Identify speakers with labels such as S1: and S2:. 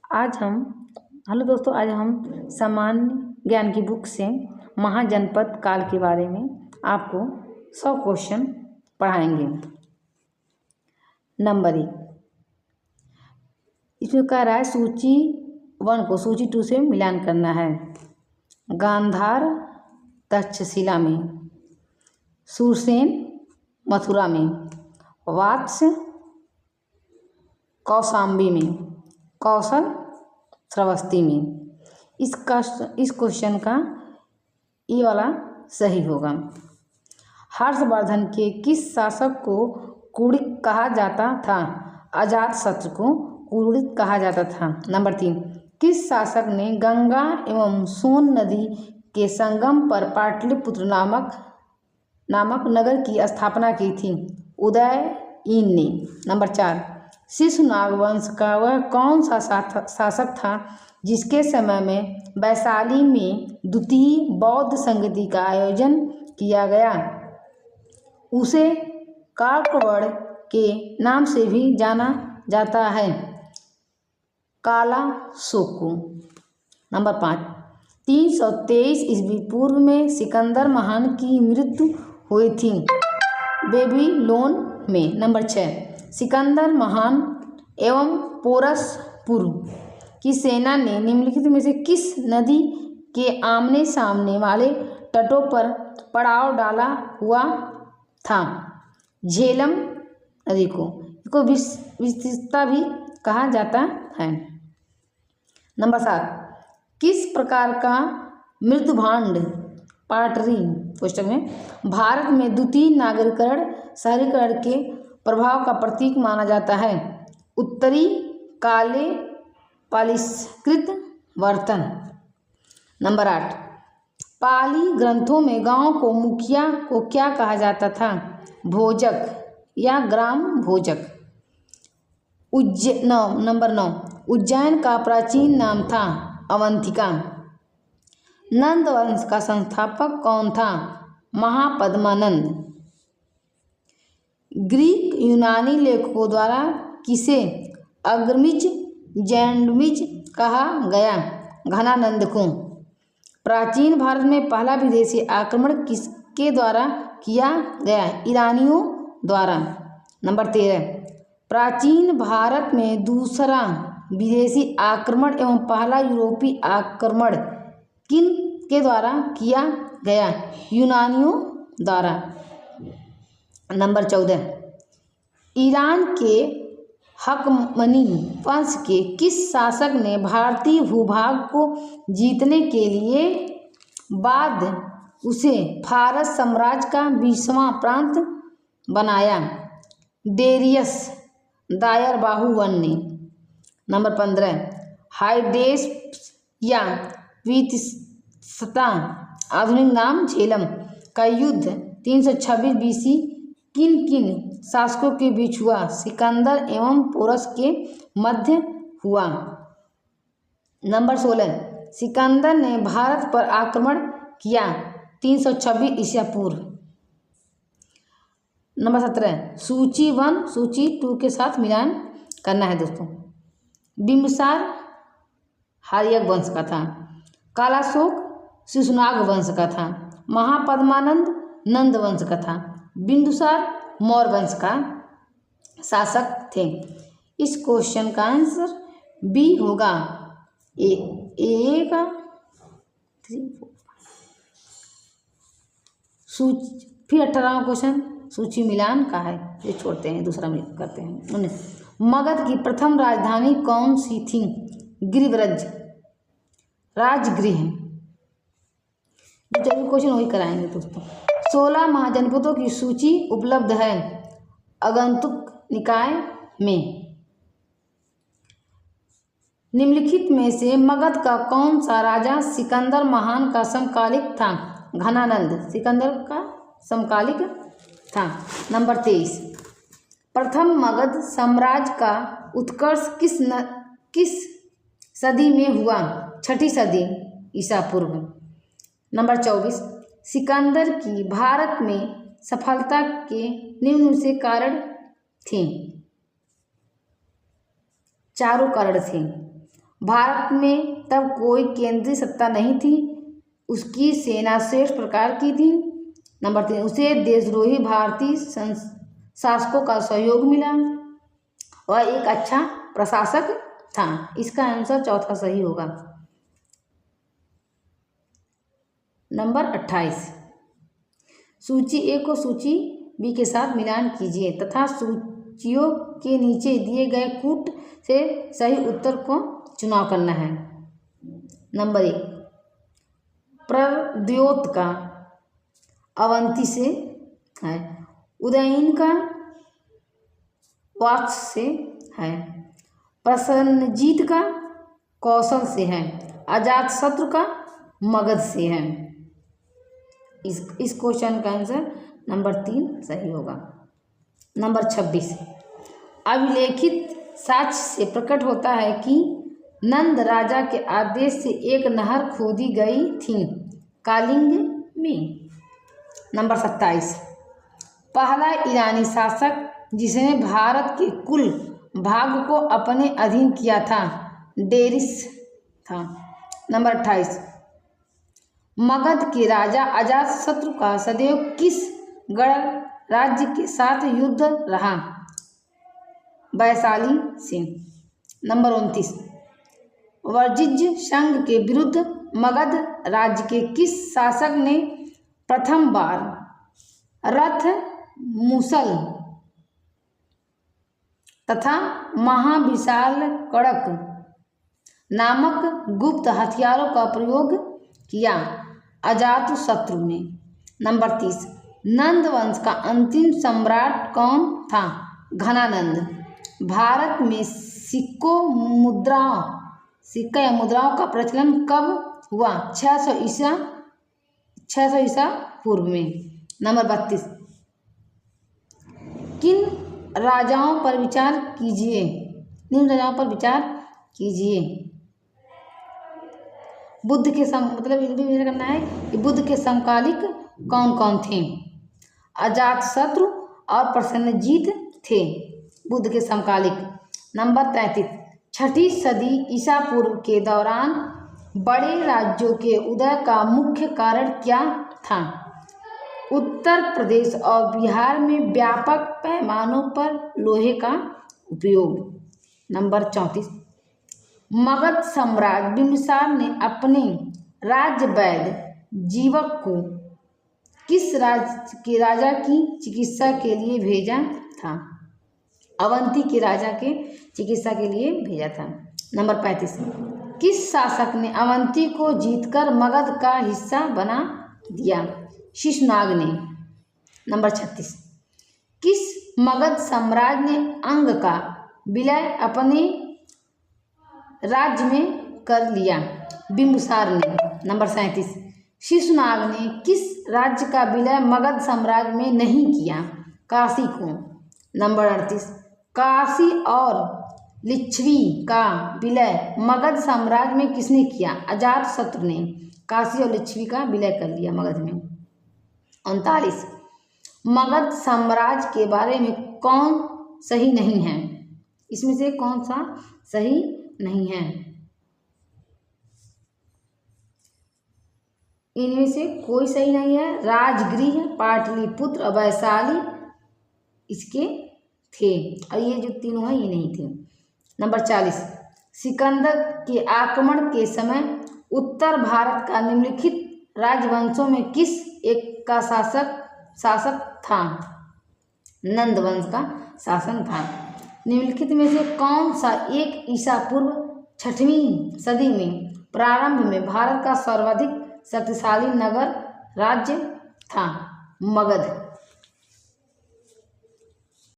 S1: आज हम हेलो दोस्तों, आज हम सामान्य ज्ञान की बुक से महाजनपद काल के बारे में आपको 100 क्वेश्चन पढ़ाएंगे। नंबर 1, इसमें कह रहा है सूची 1 को सूची 2 से मिलान करना है। गांधार तक्षशिला में, सूरसेन मथुरा में, वात्स कौशाम्बी में, कौशल श्रावस्ती में। इस क्वेश्चन का ये वाला सही होगा। हर्षवर्धन के किस शासक को कुड़िक कहा जाता था? अजातशत्रु को कुड़िक कहा जाता था। नंबर 3, किस शासक ने गंगा एवं सोन नदी के संगम पर पाटलिपुत्र नामक नगर की स्थापना की थी? उदयन ने। नंबर 4, शिशुनाग वंश का वह कौन सा शासक था जिसके समय में वैशाली में द्वितीय बौद्ध संगति का आयोजन किया गया? उसे काकवड़ के नाम से भी जाना जाता है। काला सोकू। नंबर 5, 323 ईस्वी पूर्व में सिकंदर महान की मृत्यु हुई थी बेबीलोन में। नंबर 6, सिकंदर महान एवं पोरस पूर्व की सेना ने निम्नलिखित में से किस नदी के आमने सामने वाले तटों पर पड़ाव डाला हुआ था? झेलम नदी को। इसको विस्तृतता भी कहा जाता है। नंबर 7, किस प्रकार का मृदुभांड पाटरी पुस्तक में भारत में द्वितीय नागरीकरण शहरीकरण के प्रभाव का प्रतीक माना जाता है? उत्तरी काले पालिशकृत बर्तन। नंबर 8, पाली ग्रंथों में गांव को मुखिया को क्या कहा जाता था? भोजक या ग्राम भोजक। नंबर 9, उज्जैन का प्राचीन नाम था अवंतिका। नंद वंश का संस्थापक कौन था? महापद्मानंद। ग्रीक यूनानी लेखकों द्वारा किसे अग्रमिज जैंडमिज कहा गया? घनानंद को। प्राचीन भारत में पहला विदेशी आक्रमण किसके द्वारा किया गया? ईरानियों द्वारा। नंबर 13, प्राचीन भारत में दूसरा विदेशी आक्रमण एवं पहला यूरोपीय आक्रमण किन के द्वारा किया गया? यूनानियों द्वारा। नंबर 14, ईरान के हकमनी वंश के किस शासक ने भारतीय भूभाग को जीतने के लिए बाद उसे फारस साम्राज्य का 20वां प्रांत बनाया? डेरियस दायर बाहुवन ने। नंबर 15, हाइडेस या वितिस्ता आधुनिक नाम झेलम का युद्ध 326 BC किन शासकों के बीच हुआ? सिकंदर एवं पोरस के मध्य हुआ। नंबर 16, सिकंदर ने भारत पर आक्रमण किया 326 ईसा पूर्व। नंबर 17, सूची 1 सूची 2 के साथ मिलान करना है दोस्तों। बिंबिसार हार्यक वंश का था। कालाशोक शिशुनाग वंश का था। महापद्मानंद नंद वंश का था। बिंदुसार मौर्य वंश का शासक थे। इस क्वेश्चन का आंसर बी होगा। ए का 3 4 सूची। फिर 18वां क्वेश्चन सूची मिलान का है, ये छोड़ते हैं, दूसरा मिल करते हैं। 19, मगध की प्रथम राजधानी कौन सी थी? गिरिव्रज राजगृह। जो क्वेश्चन वही कराएंगे दोस्तों। 16 महाजनपदों की सूची उपलब्ध है आगंतुक निकाय में। निम्नलिखित में से मगध का कौन सा राजा सिकंदर महान का समकालिक था? घनानंद सिकंदर का समकालिक था। नंबर 23, प्रथम मगध साम्राज्य का उत्कर्ष किस सदी में हुआ? 6ठी सदी ईसा पूर्व। नंबर 24, सिकंदर की भारत में सफलता के निम्न से कारण थे? चारों कारण थे। भारत में तब कोई केंद्रीय सत्ता नहीं थी, उसकी सेना श्रेष्ठ प्रकार की थी। नंबर 3, उसे देशद्रोही भारतीय शासकों का सहयोग मिला, वह एक अच्छा प्रशासक था। इसका आंसर चौथा सही होगा। नंबर 28, सूची ए को सूची बी के साथ मिलान कीजिए तथा सूचियों के नीचे दिए गए कूट से सही उत्तर को चुनाव करना है। नंबर 1, प्रद्योत का अवंती से है, उदयन का वात्स से है, प्रसन्नजीत का कौशल से है, अजातशत्रु का मगध से है। इस क्वेश्चन का आंसर नंबर 3 सही होगा। नंबर 26, अभिलेखित साक्ष्य से प्रकट होता है कि नंद राजा के आदेश से एक नहर खोदी गई थी कालिंग में। नंबर 27, पहला ईरानी शासक जिसने भारत के कुल भाग को अपने अधीन किया था डेरिस था। नंबर 28, मगध के राजा अजातशत्रु का सदैव किस गढ़ राज्य के साथ युद्ध रहा? वैशाली से। नंबर 29, वर्जिज संघ के विरुद्ध मगध राज्य के किस शासक ने प्रथम बार रथ मुसल तथा महाविशाल कड़क नामक गुप्त हथियारों का प्रयोग किया? अजातशत्रु ने। नंबर 30, नंद वंश का अंतिम सम्राट कौन था? घनानंद। भारत में सिक्का या मुद्राओं का प्रचलन कब हुआ? 600 ईसा पूर्व में। नंबर 32, किन राजाओं पर विचार कीजिए, निम्न राजाओं पर विचार कीजिए। बुद्ध के मतलब इनमें विचार करना है कि बुद्ध के समकालिक कौन कौन थे? अजातशत्रु और प्रसन्नजीत थे बुद्ध के समकालिक। नंबर 33, 6ठी सदी ईसा पूर्व के दौरान बड़े राज्यों के उदय का मुख्य कारण क्या था? उत्तर प्रदेश और बिहार में व्यापक पैमानों पर लोहे का उपयोग। नंबर 34, मगध सम्राट बिंबिसार ने अपने राज्य वैद्य जीवक को किस राज्य के राजा की चिकित्सा के लिए भेजा था? अवंती के राजा के चिकित्सा के लिए भेजा था। नंबर 35, किस शासक ने अवंती को जीतकर मगध का हिस्सा बना दिया? शिशुनाग ने। नंबर 36, किस मगध सम्राट ने अंग का विलय अपने राज्य में कर लिया? बिंबिसार ने। नंबर 37, शिशुनाग ने किस राज्य का विलय मगध साम्राज्य में नहीं किया? काशी को। नंबर 38, काशी और लिच्छवी का विलय मगध साम्राज्य में किसने किया? अजातशत्रु ने काशी और लिच्छवी का विलय कर लिया मगध में। 39, मगध साम्राज्य के बारे में कौन सही नहीं है? इसमें से कौन सा सही नहीं है? इनमें से कोई सही नहीं है। राजगृह, पाटलिपुत्र और वैशाली इसके थे और ये जो तीनों हैं ये नहीं थे। नंबर 40, सिकंदर के आक्रमण के समय उत्तर भारत का निम्नलिखित राजवंशों में किस एक का शासक था? नंद वंश का शासन था। निम्नलिखित में से कौन सा एक ईसा पूर्व 6वीं सदी में प्रारंभ में भारत का सर्वाधिक शक्तिशाली नगर राज्य था? मगध।